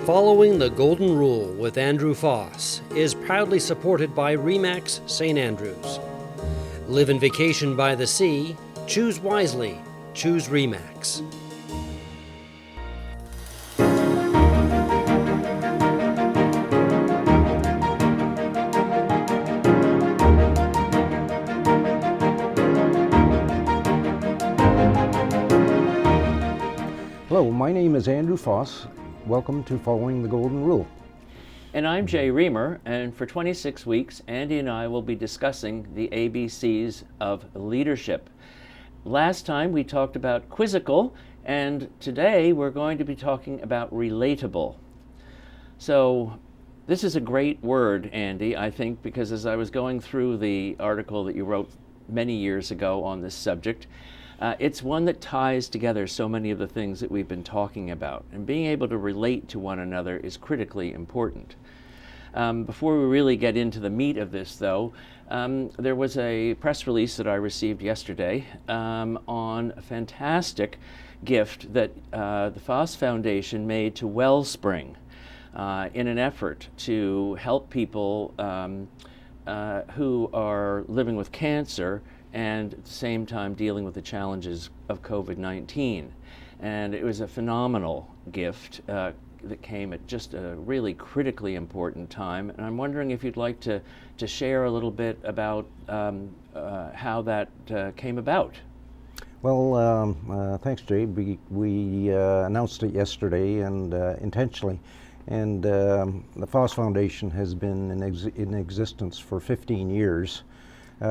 Following the Golden Rule with Andrew Faas is proudly supported by Remax St. Andrews. Live and vacation by the sea. Choose wisely. Choose Remax. Hello, my name is Andrew Faas. Welcome to Following the Golden Rule. And I'm Jay Remer, and for 26 weeks, Andy and I will be discussing the ABCs of leadership. Last time we talked about quizzical, and today we're going to be talking about relatable. So this is a great word, Andy, I think, because as I was going through the article that you wrote many years ago on this subject, it's one that ties together so many of the things that we've been talking about, and being able to relate to one another is critically important. Before we really get into the meat of this, though, there was a press release that I received yesterday on a fantastic gift that the Faas Foundation made to Wellspring in an effort to help people who are living with cancer and at the same time dealing with the challenges of COVID-19. And it was a phenomenal gift that came at just a really critically important time. And I'm wondering if you'd like to share a little bit about how that came about. Well, thanks, Jay. We announced it yesterday and intentionally. And the Faas Foundation has been in existence for 15 years.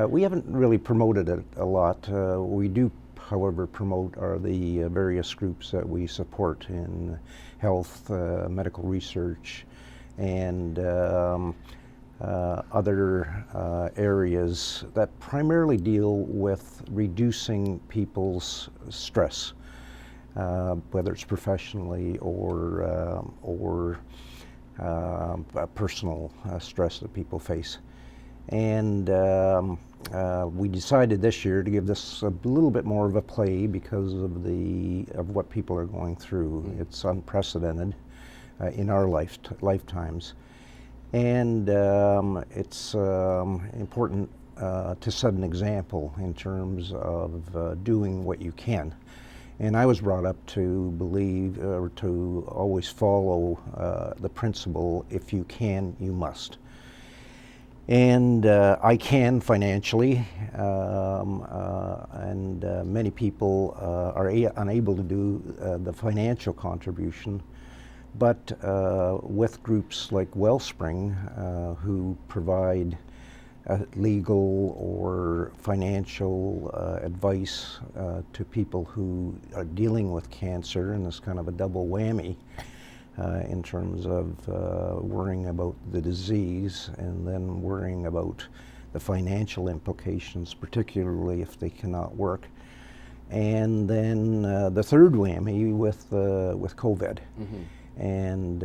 We haven't really promoted it a lot. We do, however, promote the various groups that we support in health, medical research, and other areas that primarily deal with reducing people's stress, whether it's professionally or personal stress that people face. And we decided this year to give this a little bit more of a play because of what people are going through. Mm-hmm. It's unprecedented in our lifetimes, and it's important to set an example in terms of doing what you can. And I was brought up to believe or to always follow the principle: if you can, you must. And I can financially, and many people are unable to do the financial contribution, but with groups like Wellspring, who provide legal or financial advice to people who are dealing with cancer, and it's kind of a double whammy. In terms of worrying about the disease and then worrying about the financial implications, particularly if they cannot work. And then the third whammy with COVID. Mm-hmm. And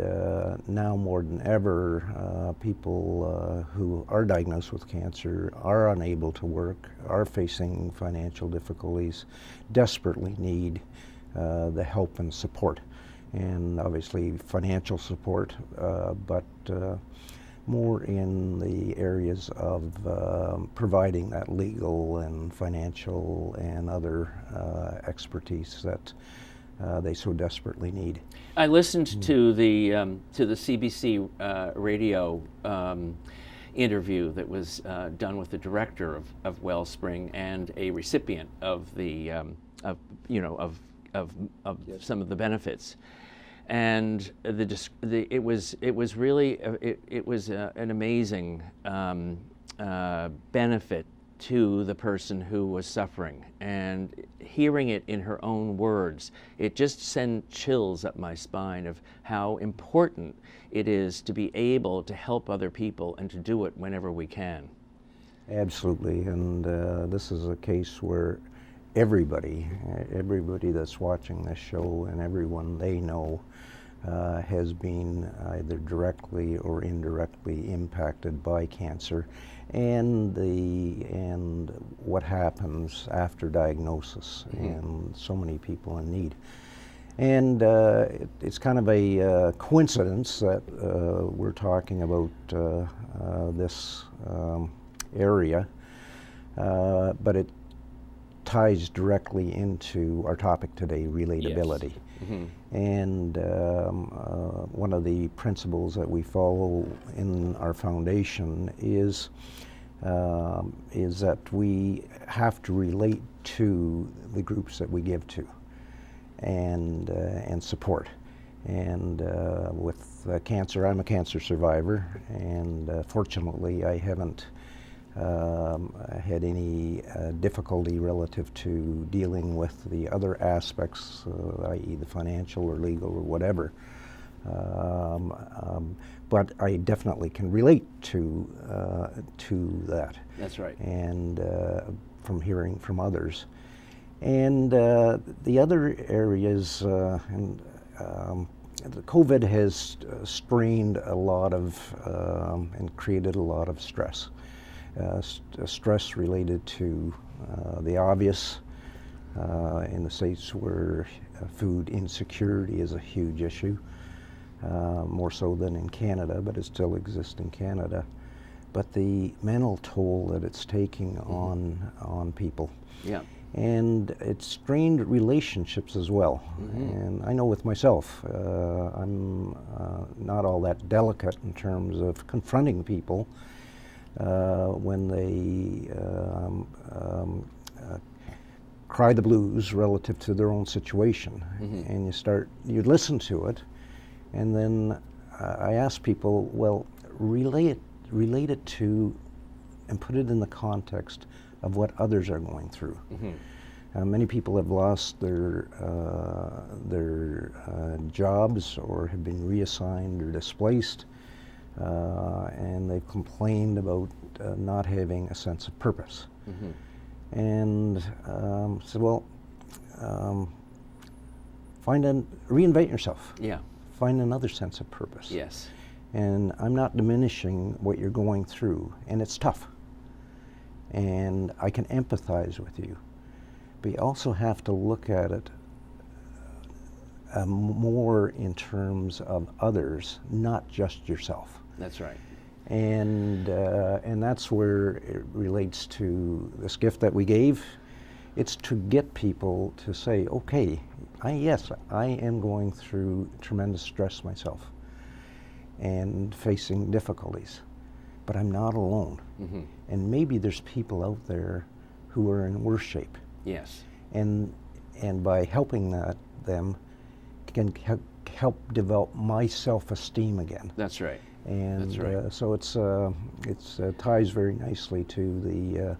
now more than ever, people who are diagnosed with cancer are unable to work, are facing financial difficulties, desperately need the help and support. And obviously financial support, but more in the areas of providing that legal and financial and other expertise that they so desperatellly need. I listened to the CBC radio interview that was done with the director of Wellspring and a recipient of the yes. Some of the benefits, and it was really an amazing benefit to the person who was suffering, and hearing it in her own words, it just sent chills up my spine of how important it is to be able to help other people and to do it whenever we can. Absolutely, and this is a case where everybody that's watching this show and everyone they know has been either directly or indirectly impacted by cancer, and what happens after diagnosis, mm-hmm. and so many people in need. And it's kind of a coincidence that we're talking about this area, but it ties directly into our topic today, relatability. Yes. Mm-hmm. And one of the principles that we follow in our foundation is that we have to relate to the groups that we give to and support. And with cancer, I'm a cancer survivor, and fortunately I haven't had any difficulty relative to dealing with the other aspects, i.e. the financial or legal or whatever. But I definitely can relate to that. That's right. And from hearing from others. And the other areas, COVID has strained a lot of and created a lot of stress. Stress related to the obvious in the States where food insecurity is a huge issue, more so than in Canada, but it still exists in Canada. But the mental toll that it's taking on people. Yeah. And it's strained relationships as well. And I know with myself, I'm not all that delicate in terms of confronting people when they cry the blues relative to their own situation. And you listen to it, and then I ask people, well, relate it to and put it in the context of what others are going through. Many people have lost their jobs or have been reassigned or displaced, and they've complained about not having a sense of purpose. And said, well, reinvent yourself. Yeah. Find another sense of purpose. Yes. And I'm not diminishing what you're going through, and it's tough. And I can empathize with you. But you also have to look at it more in terms of others, not just yourself. That's right. And that's where it relates to this gift that we gave. It's to get people to say, okay, yes, I am going through tremendous stress myself and facing difficulties, but I'm not alone. And maybe there's people out there who are in worse shape. Yes. And by helping them can help develop my self-esteem again. That's right. And that's right. So it's ties very nicely to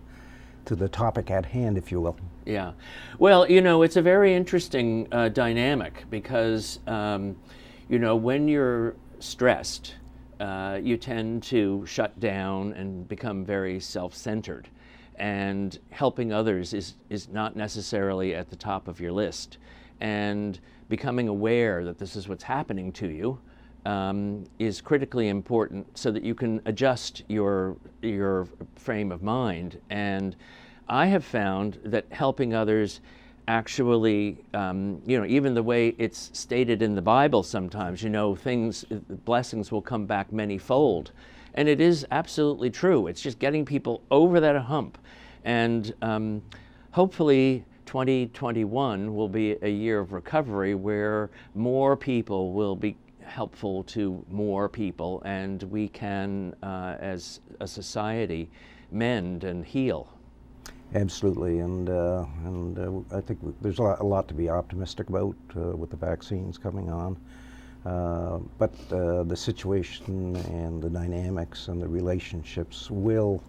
the topic at hand, if you will. Yeah. Well, it's a very interesting dynamic because, when you're stressed, you tend to shut down and become very self-centered. And helping others is not necessarily at the top of your list. And becoming aware that this is what's happening to you is critically important so that you can adjust your frame of mind. And I have found that helping others actually, even the way it's stated in the Bible sometimes, blessings will come back many-fold. And it is absolutely true. It's just getting people over that hump. And hopefully 2021 will be a year of recovery where more people will be helpful to more people, and we can, as a society, mend and heal. Absolutely, and I think there's a lot to be optimistic about with the vaccines coming on. But the situation and the dynamics and the relationships will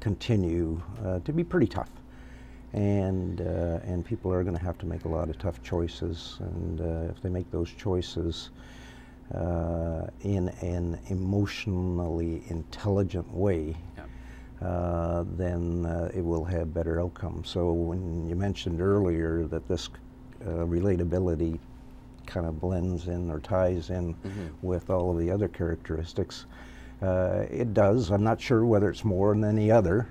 continue to be pretty tough, and people are going to have to make a lot of tough choices. And if they make those choices in an emotionally intelligent way, then it will have better outcomes. So when you mentioned earlier that this relatability kind of blends in or ties in with all of the other characteristics, it does. I'm not sure whether it's more than any other,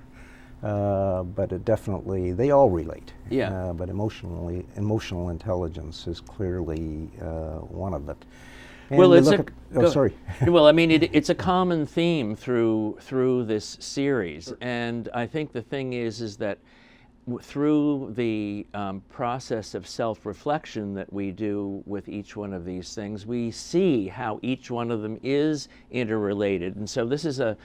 But it definitely, they all relate. Yeah. But emotional intelligence is clearly one of it. And Well, we it's look a at, oh, sorry. well, I mean, it's a common theme through this series, and I think the thing is that through the process of self-reflection that we do with each one of these things, we see how each one of them is interrelated, and so this is a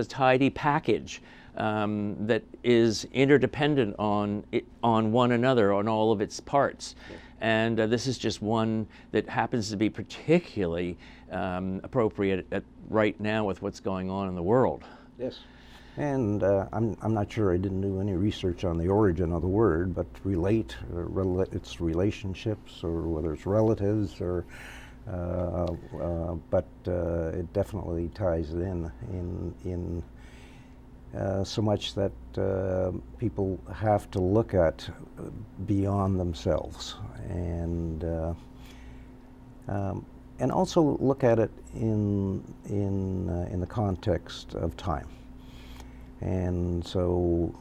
tidy package that is interdependent on one another, on all of its parts. Yeah. And this is just one that happens to be particularly appropriate right now with what's going on in the world. Yes. And I'm not sure, I didn't do any research on the origin of the word, but relate, it's relationships, or whether it's relatives, or but it definitely ties it in so much that people have to look at beyond themselves, and also look at it in the context of time. And so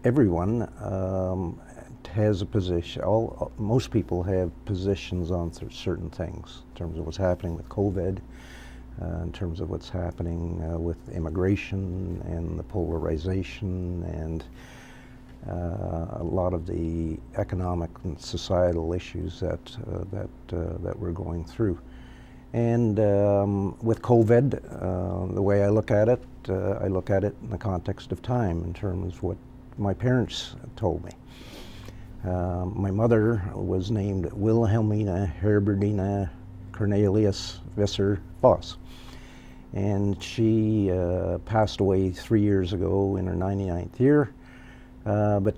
everyone has a position. Most people have positions on certain things in terms of what's happening with COVID, in terms of what's happening with immigration and the polarization, and a lot of the economic and societal issues that we're going through. And with COVID, the way I look at it in the context of time, in terms of what my parents told me. My mother was named Wilhelmina Herberdina Cornelius Visser Faas, and she passed away 3 years ago in her 99th year. But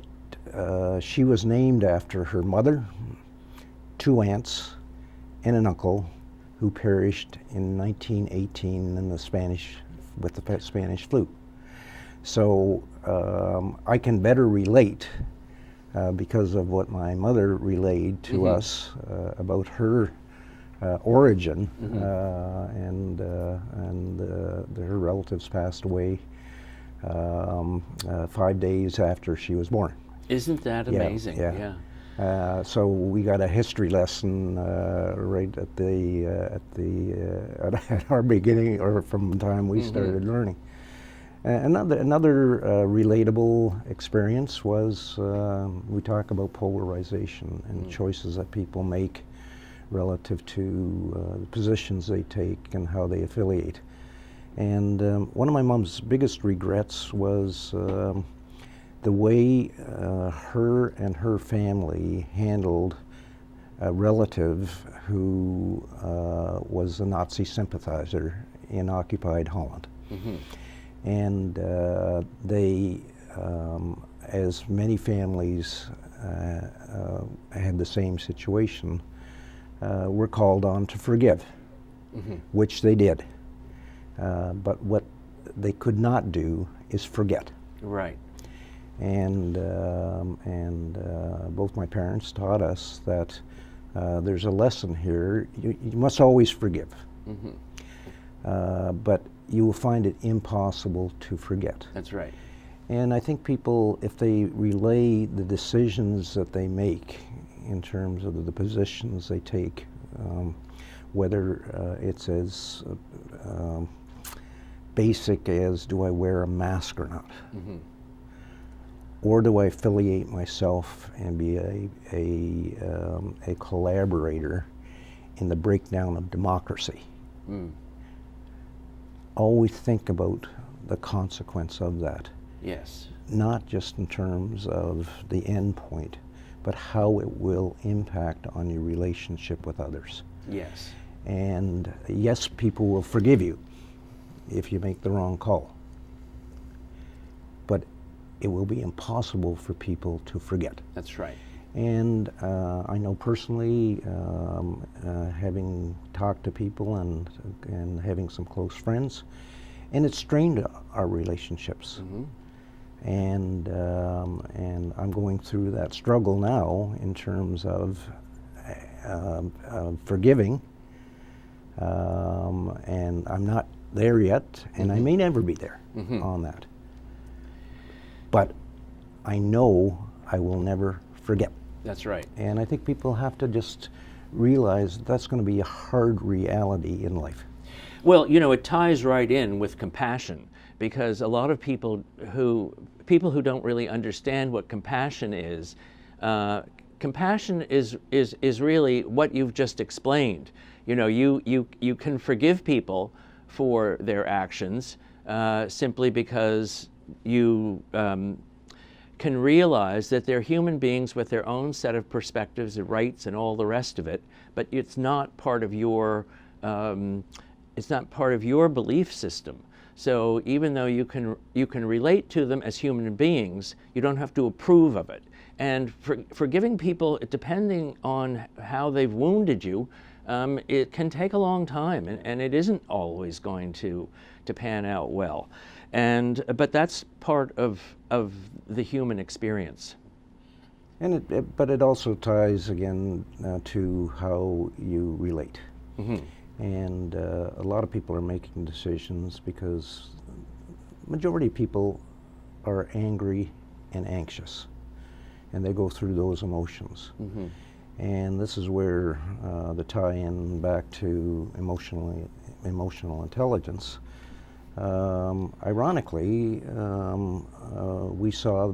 she was named after her mother, 2 aunts, and an uncle who perished in 1918 in the Spanish flu. So I can better relate because of what my mother relayed to Mm-hmm. us about her origin, Mm-hmm. and her relatives passed away 5 days after she was born. Isn't that amazing? Yeah. So we got a history lesson right at our beginning, or from the time we Mm-hmm. started learning. Another relatable experience was we talk about polarization and choices that people make relative to the positions they take and how they affiliate. And one of my mom's biggest regrets was the way her and her family handled a relative who was a Nazi sympathizer in occupied Holland. Mm-hmm. And they, as many families had the same situation, were called on to forgive, Mm-hmm. which they did. But what they could not do is forget. Right. And both my parents taught us that there's a lesson here. You must always forgive. Mm-hmm. But you will find it impossible to forget. That's right. And I think people, if they relay the decisions that they make in terms of the positions they take, whether it's as basic as, do I wear a mask or not? Mm-hmm. Or do I affiliate myself and be a collaborator in the breakdown of democracy? Mm. Always think about the consequence of that. Yes. Not just in terms of the end point, but how it will impact on your relationship with others. Yes. And yes, people will forgive you if you make the wrong call. But it will be impossible for people to forget. That's right. And I know personally, having talked to people and having some close friends, and it's strained our relationships. Mm-hmm. And I'm going through that struggle now in terms of forgiving, and I'm not there yet, and I may never be there Mm-hmm. on that. but I know I will never forget. That's right. And I think people have to just realize that's going to be a hard reality in life. Well, it ties right in with compassion, because a lot of people who don't really understand what compassion is really what you've just explained. You can forgive people for their actions simply because you can realize that they're human beings with their own set of perspectives and rights and all the rest of it, but it's not part of your belief system. So even though you can relate to them as human beings, you don't have to approve of it. And forgiving people, depending on how they've wounded you, it can take a long time, and it isn't always going to pan out well. But that's part of the human experience. And but it also ties again to how you relate. Mm-hmm. And a lot of people are making decisions because majority of people are angry and anxious, and they go through those emotions. Mm-hmm. And this is where the tie-in back to emotional intelligence. Ironically, we saw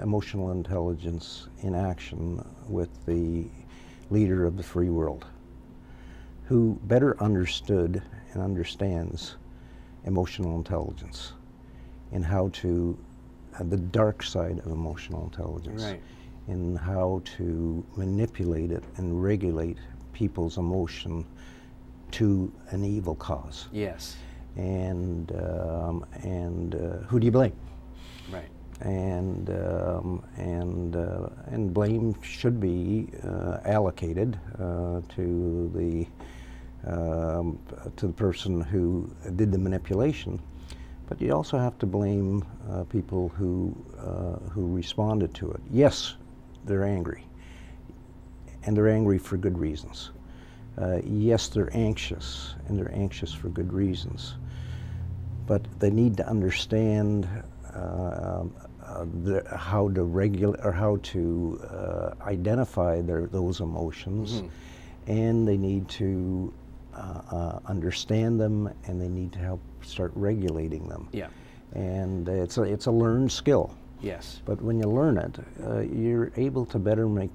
emotional intelligence in action with the leader of the free world, who better understood and understands emotional intelligence and how to, the dark side of emotional intelligence, right, and how to manipulate it and regulate people's emotion to an evil cause. Yes. And who do you blame? Right. And blame should be allocated to the person who did the manipulation, but you also have to blame people who responded to it. Yes, they're angry, and they're angry for good reasons. Yes, they're anxious, and they're anxious for good reasons. But they need to understand how to regulate or how to identify those emotions, mm-hmm. and they need to understand them, and they need to help start regulating them. Yeah. And it's a learned skill. Yes. But when you learn it, you're able to make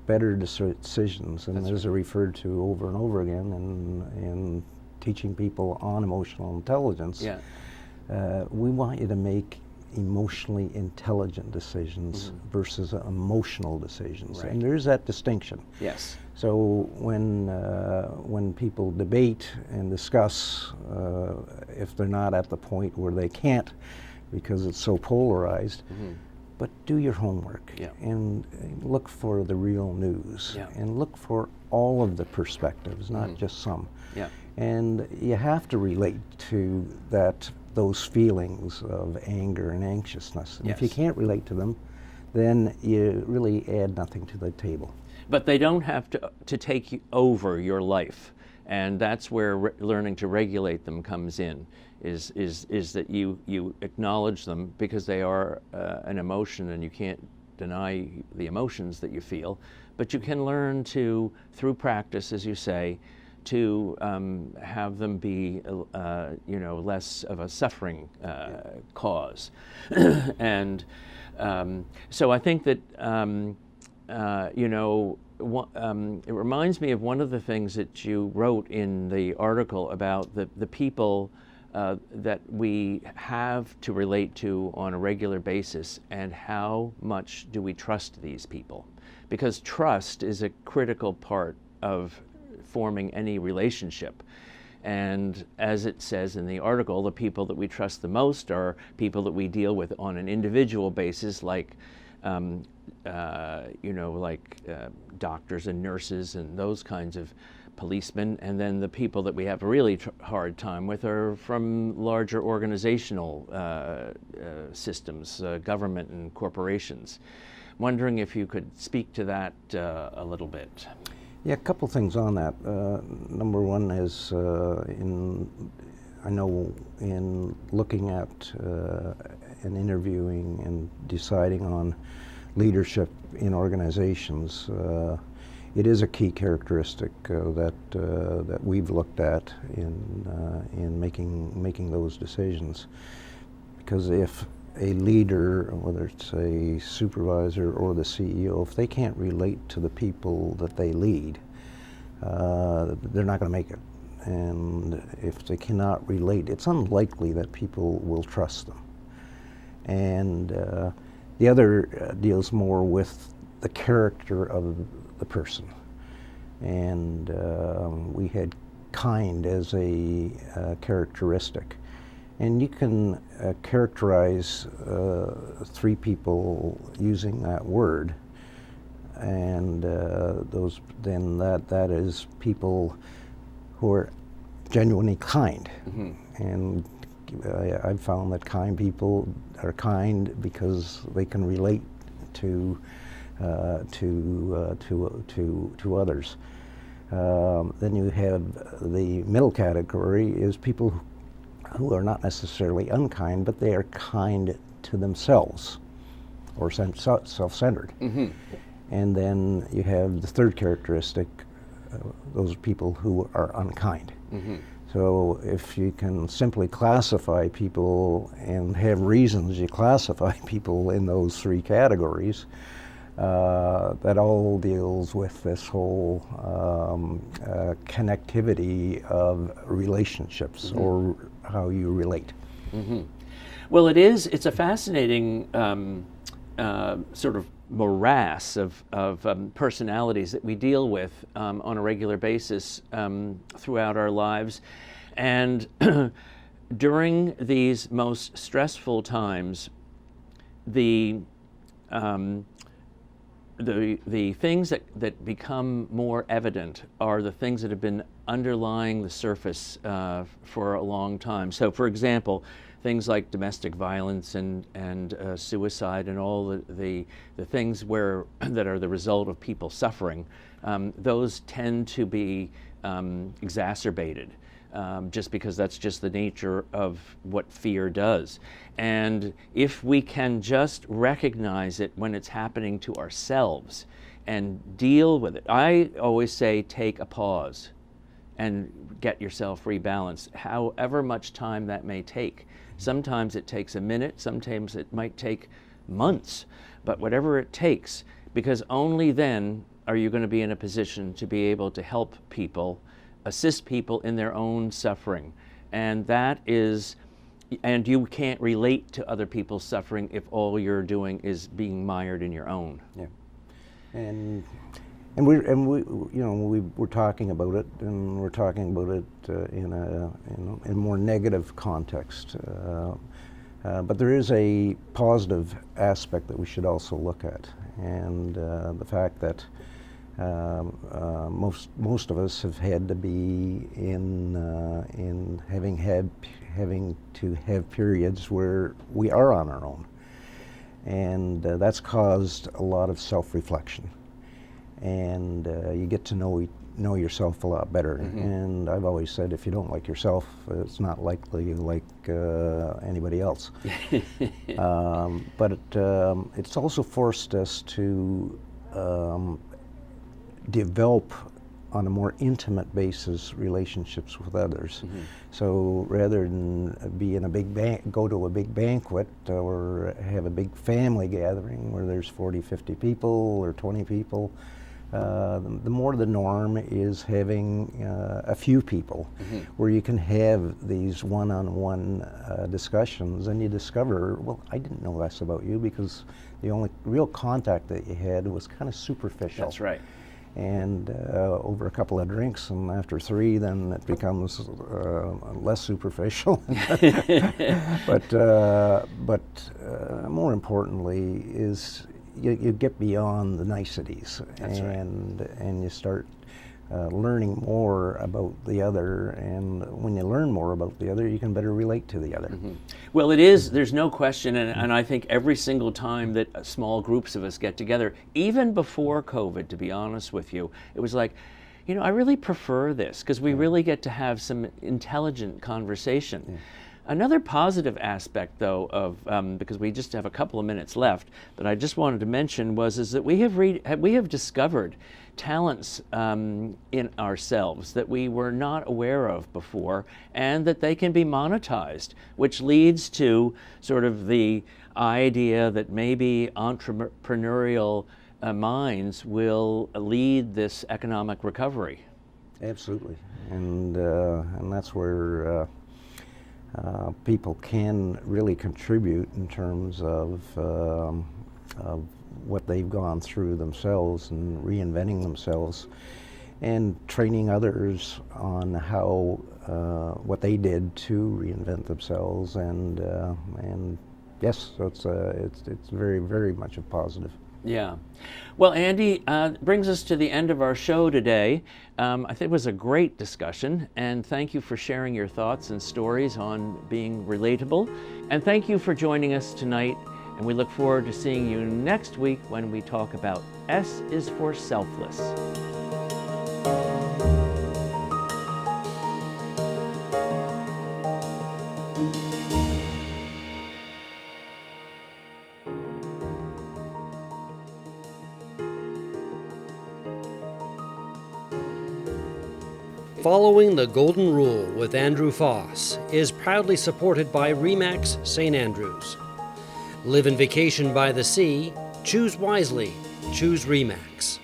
better decisions, and That's as I referred to over and over again in teaching people on emotional intelligence, Yeah. We want you to make emotionally intelligent decisions mm-hmm. versus emotional decisions, Right. and there's that distinction. Yes. So when people debate and discuss, if they're not at the point where they can't because it's so polarized, mm-hmm. but do your homework, Yeah. and look for the real news, Yeah. and look for all of the perspectives, not mm-hmm. just some. Yeah. And you have to relate to those feelings of anger and anxiousness. And Yes. if you can't relate to them, then you really add nothing to the table. But they don't have to take over your life, and that's where learning to regulate them comes in. Is that you acknowledge them because they are an emotion, and you can't deny the emotions that you feel, but you can learn to, through practice, as you say, to have them be less of a suffering cause. And so I think that it reminds me of one of the things that you wrote in the article about the people that we have to relate to on a regular basis, and how much do we trust these people? Because trust is a critical part of forming any relationship. And as it says in the article, the people that we trust the most are people that we deal with on an individual basis, like doctors and nurses and those kinds of policemen. And then the people that we have a really hard time with are from larger organizational systems, government and corporations. Wondering if you could speak to that a little bit. Yeah, a couple things on that. Number one is I know in looking at and interviewing and deciding on leadership in organizations, it is a key characteristic that we've looked at in making those decisions. Because if a leader, whether it's a supervisor or the CEO, if they can't relate to the people that they lead, they're not going to make it. And if they cannot relate, it's unlikely that people will trust them. And the other deals more with the character of the person. And we had kind as a characteristic. And you can characterize 3 people using that word, and that is people who are genuinely kind. Mm-hmm. And I've found that kind people are kind because they can relate to others. Then you have the middle category is people who are not necessarily unkind, but they are kind to themselves or self-centered. Mm-hmm. And then you have the third characteristic, those people who are unkind. Mm-hmm. So if you can simply classify people and have reasons you classify people in those 3 categories, that all deals with this whole connectivity of relationships, mm-hmm. or how you relate. Mm-hmm. Well, it's a fascinating sort of morass of personalities that we deal with on a regular basis throughout our lives. And during these most stressful times, the things that become more evident are the things that have been underlying the surface for a long time. So, for example, things like domestic violence and suicide and all the things that are the result of people suffering, those tend to be exacerbated. Just because that's just the nature of what fear does. And if we can just recognize it when it's happening to ourselves and deal with it, I always say take a pause and get yourself rebalanced, however much time that may take. Sometimes it takes a minute, sometimes it might take months, but whatever it takes, because only then are you going to be in a position to be able to help people, assist people in their own suffering. And you can't relate to other people's suffering if all you're doing is being mired in your own. Yeah. And we're talking about it, and we're talking about it in a more negative context. But there is a positive aspect that we should also look at, and the fact that most of us have had to be in having to have periods where we are on our own, and that's caused a lot of self-reflection, and you get to know yourself a lot better. Mm-hmm. And I've always said, if you don't like yourself, it's not likely you like anybody else. But it's also forced us to develop on a more intimate basis relationships with others. Mm-hmm. So rather than be in go to a big banquet or have a big family gathering where there's 40, 50 people or 20 people, the more the norm is having a few people, mm-hmm. where you can have these one-on-one discussions, and you discover, well, I didn't know this about you because the only real contact that you had was kind of superficial. That's right. And over a couple of drinks, and after 3, then it becomes less superficial. But more importantly is you get beyond the niceties. That's and right. And you start learning more about the other, and when you learn more about the other, you can better relate to the other. Mm-hmm. Well, there's no question, and I think every single time that small groups of us get together, even before COVID, to be honest with you, it was like, I really prefer this, because we really get to have some intelligent conversation. Another positive aspect, though, of because we just have a couple of minutes left, that I just wanted to mention is that we have discovered talents in ourselves that we were not aware of before, and that they can be monetized, which leads to sort of the idea that maybe entrepreneurial minds will lead this economic recovery. Absolutely, and that's where people can really contribute in terms of what they've gone through themselves and reinventing themselves, and training others on how what they did to reinvent themselves, and yes, so it's very, very much a positive. Yeah. Well, Andy, brings us to the end of our show today. I think it was a great discussion, and thank you for sharing your thoughts and stories on being relatable. And thank you for joining us tonight, and we look forward to seeing you next week when we talk about S is for Selfless. Following the Golden Rule with Andrew Faas is proudly supported by Remax St. Andrews. Live and vacation by the sea. Choose wisely. Choose Remax.